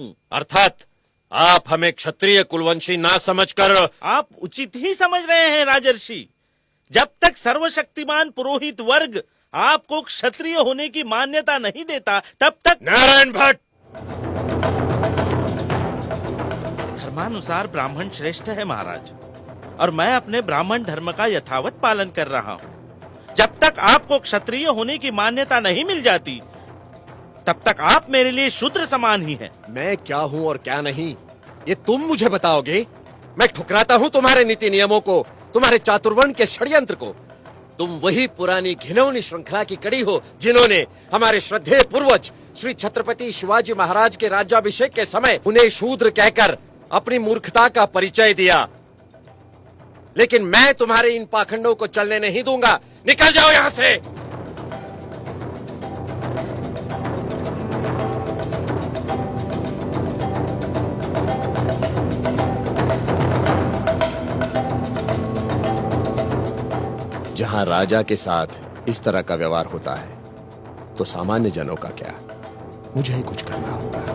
हूँ। अर्थात आप हमें क्षत्रिय कुलवंशी ना समझकर। आप उचित ही समझ रहे हैं राजर्षि। जब तक सर्वशक्तिमान पुरोहित वर्ग आपको क्षत्रिय होने की मान्यता नहीं देता, तब तक। नारायण भट्ट, धर्मानुसार ब्राह्मण श्रेष्ठ है महाराज, और मैं अपने ब्राह्मण धर्म का यथावत पालन कर रहा हूँ। जब तक आपको क्षत्रिय होने की मान्यता नहीं मिल जाती, तब तक आप मेरे लिए शूद्र समान ही हैं। मैं क्या हूँ और क्या नहीं, ये तुम मुझे बताओगे? मैं ठुकराता हूँ तुम्हारे नीति नियमों को, तुम्हारे चातुर्वर्ण के षड्यंत्र को। तुम वही पुरानी घिनौनी श्रृंखला की कड़ी हो जिन्होंने हमारे श्रद्धेय पूर्वज श्री छत्रपति शिवाजी महाराज के राज्याभिषेक के समय उन्हें शूद्र कहकर अपनी मूर्खता का परिचय दिया। लेकिन मैं तुम्हारे इन पाखंडों को चलने नहीं दूंगा। निकल जाओ यहाँ से। जहां राजा के साथ इस तरह का व्यवहार होता है, तो सामान्य जनों का क्या? मुझे ही कुछ करना होगा।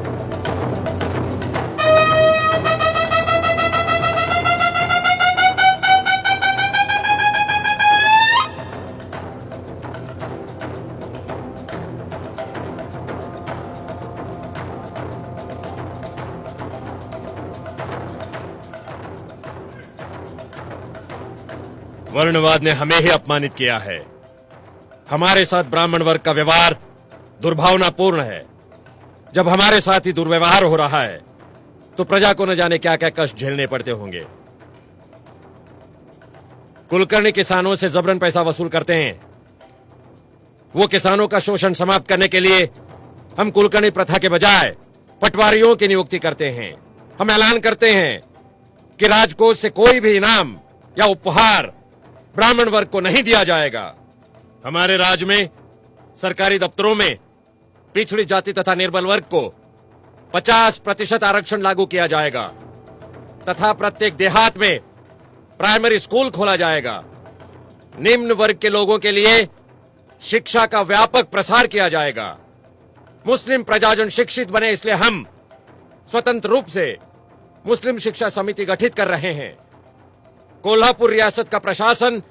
वर्णवाद ने हमें ही अपमानित किया है। हमारे साथ ब्राह्मण वर्ग का व्यवहार दुर्भावनापूर्ण है। जब हमारे साथ ही दुर्व्यवहार हो रहा है, तो प्रजा को न जाने क्या क्या कष्ट झेलने पड़ते होंगे। कुलकर्णी किसानों से जबरन पैसा वसूल करते हैं। वो किसानों का शोषण समाप्त करने के लिए हम कुलकर्णी प्रथा के बजाय पटवारियों की नियुक्ति करते हैं। हम ऐलान करते हैं कि राजकोष से कोई भी इनाम या उपहार ब्राह्मण वर्ग को नहीं दिया जाएगा। हमारे राज्य में सरकारी दफ्तरों में पिछड़ी जाति तथा निर्बल वर्ग को 50% आरक्षण लागू किया जाएगा तथा प्रत्येक देहात में प्राइमरी स्कूल खोला जाएगा। निम्न वर्ग के लोगों के लिए शिक्षा का व्यापक प्रसार किया जाएगा। मुस्लिम प्रजाजन शिक्षित बने, इसलिए हम स्वतंत्र रूप से मुस्लिम शिक्षा समिति गठित कर रहे हैं। कोल्हापुर रियासत का प्रशासन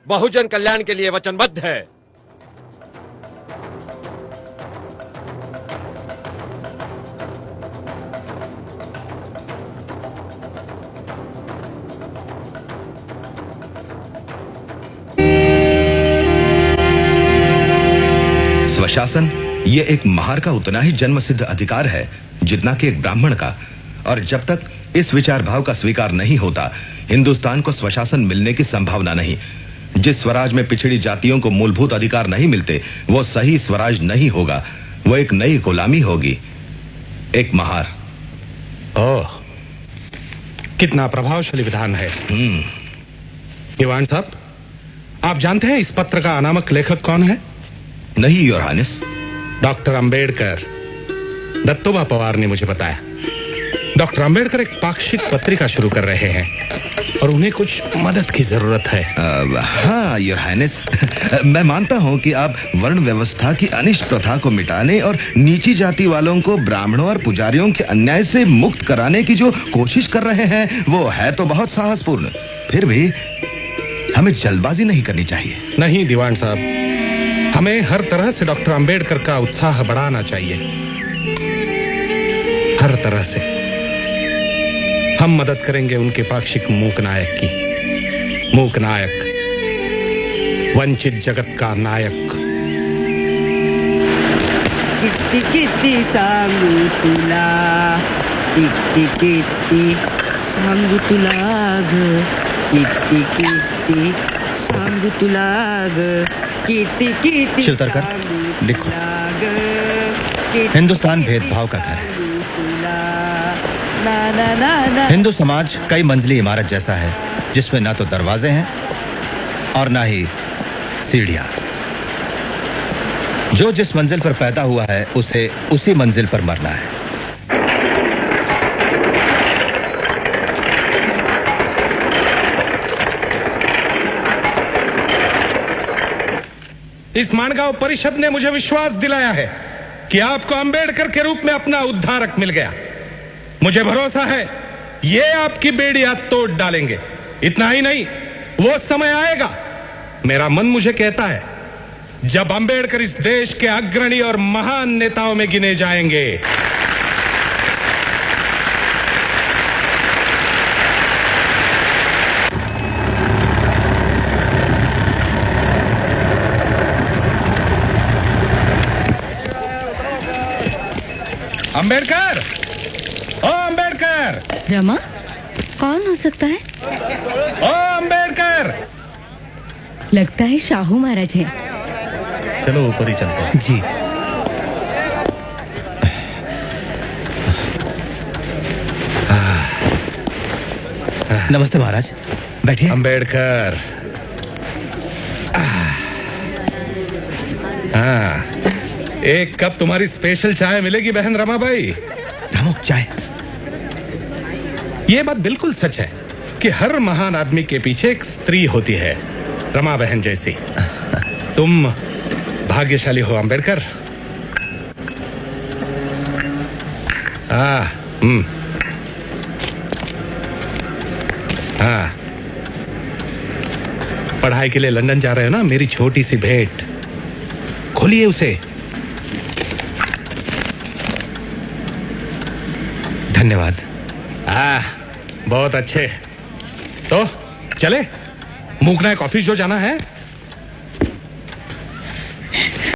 बहुजन कल्याण के लिए वचनबद्ध है। स्वशासन ये एक महार का उतना ही जन्मसिद्ध अधिकार है जितना कि एक ब्राह्मण का, और जब तक इस विचार भाव का स्वीकार नहीं होता, हिंदुस्तान को स्वशासन मिलने की संभावना नहीं। जिस स्वराज में पिछड़ी जातियों को मूलभूत अधिकार नहीं मिलते, वो सही स्वराज नहीं होगा, वो एक नई गुलामी होगी, एक महार। ओह, कितना प्रभावशाली विधान है। दीवान साहब, आप जानते हैं इस पत्र का अनामक लेखक कौन है? नहीं your highness. Doctor Ambedkar. Dattoba Pawar ने मुझे बताया। डॉक्टर अंबेडकर एक पाक्षिक पत्रिका शुरू कर रहे हैं और उन्हें कुछ मदद की जरूरत है। हाँ योर हाइनेस, मैं मानता हूँ कि आप वर्ण व्यवस्था की अनिष्ट प्रथा को मिटाने और नीची जाति वालों को ब्राह्मणों और पुजारियों के अन्याय से मुक्त कराने की जो कोशिश कर रहे हैं, वो है तो बहुत साहसपूर्ण। फिर भी हमें जल्दबाजी नहीं करनी चाहिए। नहीं दीवान साहब, हमें हर तरह से डॉक्टर अंबेडकर का उत्साह बढ़ाना चाहिए, हर तरह से। हम मदद करेंगे उनके पाक्षिक मूक नायक की। मूक नायक, वंचित जगत का नायक। किती किती सांगू तुला, किती किती सांगू तुला ग, किती किती सांगू तुला ग, किती किती। शिवतरकर, लिखो। हिंदुस्तान भेदभाव का घर है। हिंदू समाज कई मंजिली इमारत जैसा है, जिसमें ना तो दरवाजे हैं और ना ही सीढ़ियां। जो जिस मंजिल पर पैदा हुआ है, उसे उसी मंजिल पर मरना है। इस मानगांव परिषद ने मुझे विश्वास दिलाया है कि आपको अंबेडकर के रूप में अपना उद्धारक मिल गया। मुझे भरोसा है ये आपकी बेड़ियां तोड़ डालेंगे। इतना ही नहीं, वो समय आएगा, मेरा मन मुझे कहता है, जब अंबेडकर इस देश के अग्रणी और महान नेताओं में गिने जाएंगे। अंबेडकर, ओ अंबेडकर, रमा, कौन हो सकता है? ओ अंबेडकर। लगता है शाहू महाराज हैं। चलो ऊपर ही चलते हैं। जी। नमस्ते महाराज, बैठिए। अंबेडकर, हाँ, एक कप तुम्हारी स्पेशल चाय मिलेगी बहन रमाबाई। रामू, चाय। ये बात बिल्कुल सच है कि हर महान आदमी के पीछे एक स्त्री होती है, रमा बहन जैसी। तुम भाग्यशाली हो अंबेडकर। हाँ, हाँ, पढ़ाई के लिए लंदन जा रहे हो ना? मेरी छोटी सी भेंट, खोलिए उसे। धन्यवाद। बहुत अच्छे। तो चले, मूकना है, कॉफी जो जाना है।